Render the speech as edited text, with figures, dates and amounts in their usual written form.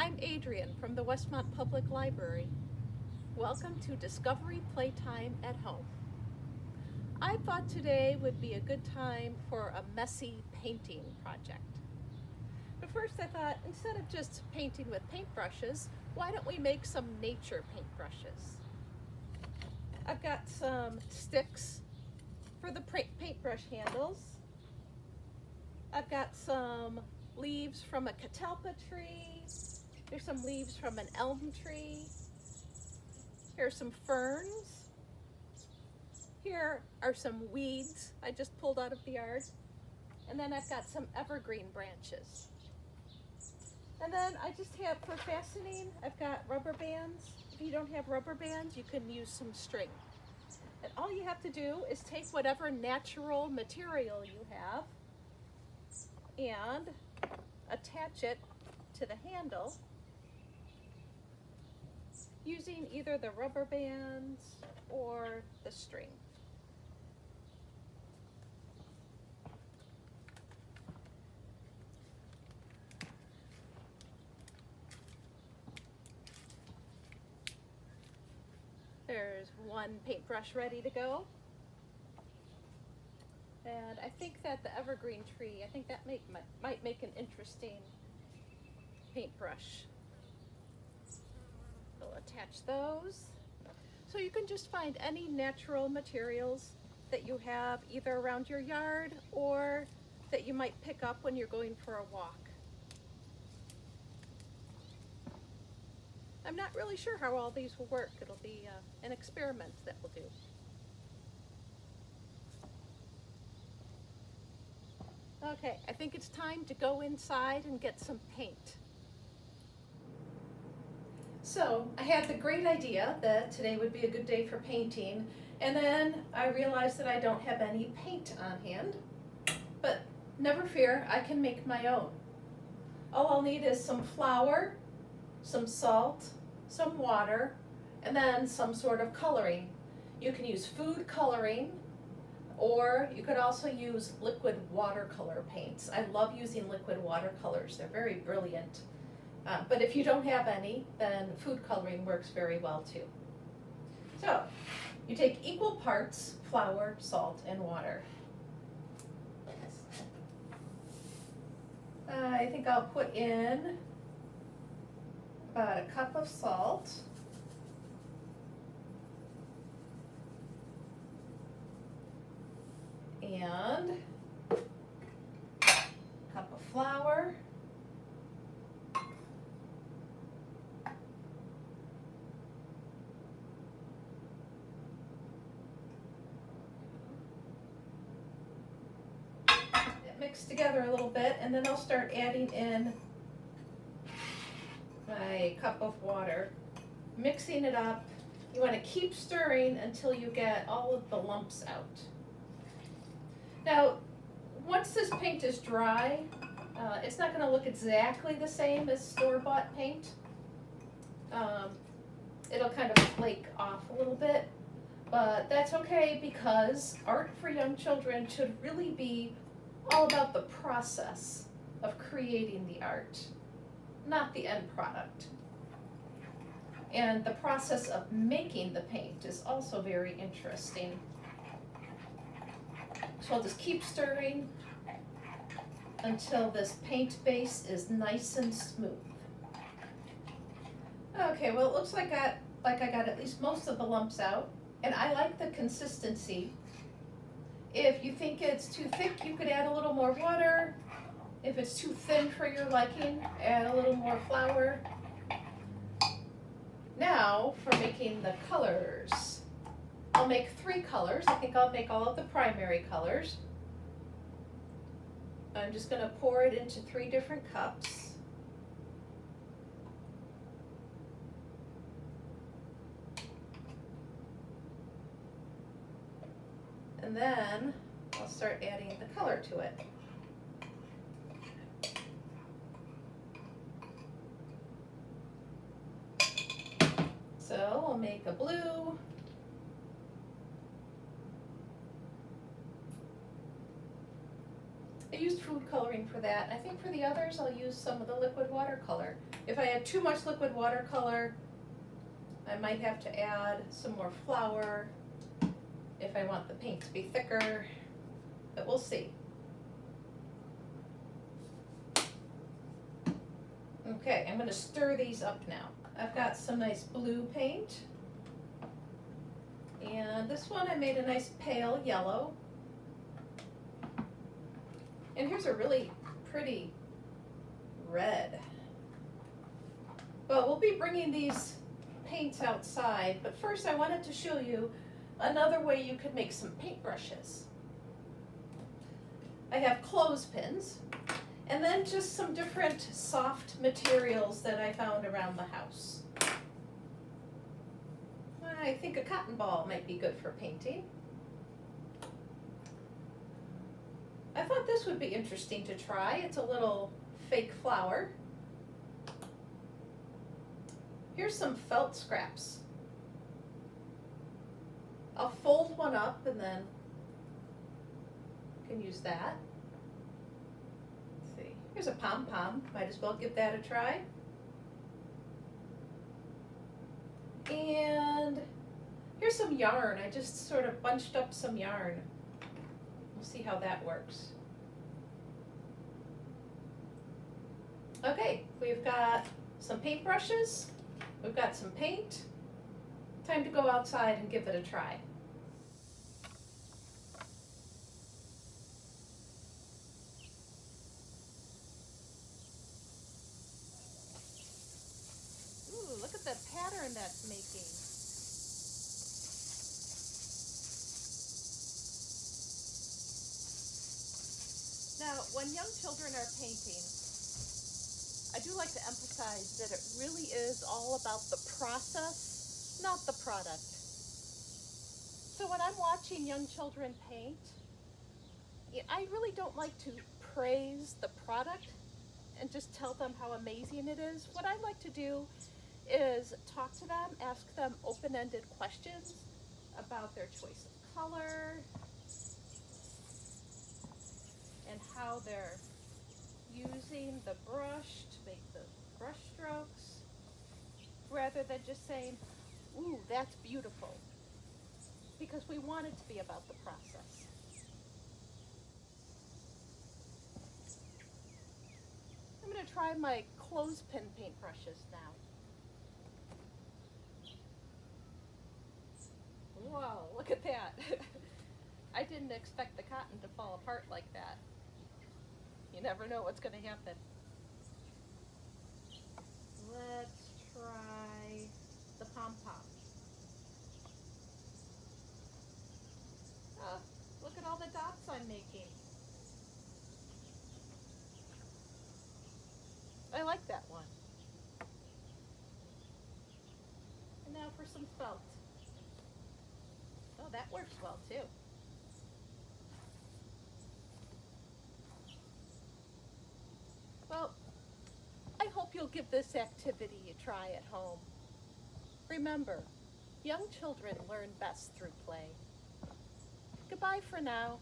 I'm Adrian from the Westmont Public Library. Welcome to Discovery Playtime at Home. I thought today would be a good time for a messy painting project. But first I thought, instead of just painting with paintbrushes, why don't we make some nature paintbrushes? I've got some sticks for the paintbrush handles. I've got some leaves from a catalpa tree. There's some leaves from an elm tree. Here's some ferns. Here are some weeds I just pulled out of the yard. And then I've got some evergreen branches. And then I just have, for fastening, I've got rubber bands. If you don't have rubber bands, you can use some string. And all you have to do is take whatever natural material you have and attach it to the handle using either the rubber bands or the string. There's one paintbrush ready to go. And I think that the evergreen tree, I think that might make an interesting paintbrush. We'll attach those. So you can just find any natural materials that you have either around your yard or that you might pick up when you're going for a walk. I'm not really sure how all these will work. It'll be an experiment that we'll do. Okay, I think it's time to go inside and get some paint. So I had the great idea that today would be a good day for painting, and then I realized that I don't have any paint on hand, but never fear, I can make my own. All I'll need is some flour, some salt, some water, and then some sort of coloring. You can use food coloring, or you could also use liquid watercolor paints. I love using liquid watercolors. They're very brilliant. But if you don't have any, then food coloring works very well too. So, you take equal parts flour, salt, and water. I think I'll put in about a cup of salt. And a cup of flour. Mix together a little bit, and then I'll start adding in my cup of water, mixing it up. You want to keep stirring until you get all of the lumps out. Now, once this paint is dry, it's not going to look exactly the same as store-bought paint. It'll kind of flake off a little bit, but that's okay because art for young children should really be all about the process of creating the art, not the end product. And the process of making the paint is also very interesting. So I'll just keep stirring until this paint base is nice and smooth. Okay, well it looks like I got at least most of the lumps out, and I like the consistency. If you think it's too thick, you could add a little more water. If it's too thin for your liking, add a little more flour. Now for making the colors. I'll make 3 colors. I think I'll make all of the primary colors. I'm just going to pour it into 3 different cups. And then I'll start adding the color to it. So I'll make a blue, I used food coloring for that. I think for the others I'll use some of the liquid watercolor. If I had too much liquid watercolor, I might have to add some more flour if I want the paint to be thicker, but we'll see. Okay, I'm going to stir these up now. I've got some nice blue paint, and this one I made a nice pale yellow. And here's a really pretty red. Well, we'll be bringing these paints outside, but first I wanted to show you another way you could make some paintbrushes. I have clothespins, and then just some different soft materials that I found around the house. I think a cotton ball might be good for painting. I thought this would be interesting to try. It's a little fake flower. Here's some felt scraps. I'll fold one up and then you can use that. Let's see. Here's a pom-pom. Might as well give that a try. And here's some yarn. I just sort of bunched up some yarn. We'll see how that works. Okay, we've got some paintbrushes, we've got some paint. Time to go outside and give it a try. Ooh, look at the pattern that's making. Now, when young children are painting, I do like to emphasize that it really is all about the process, not the product. So when I'm watching young children paint, I really don't like to praise the product and just tell them how amazing it is. What I like to do is talk to them, ask them open-ended questions about their choice of color and how they're using the brush to make the brush strokes, rather than just saying, ooh, that's beautiful, because we want it to be about the process. I'm going to try my clothespin paintbrushes now. Whoa, look at that. I didn't expect the cotton to fall apart like that. You never know what's going to happen. Let's try the pom-pom. Look at all the dots I'm making. I like that one. And now for some felt. Oh, that works well too. Well, I hope you'll give this activity a try at home. Remember, young children learn best through play. Goodbye for now.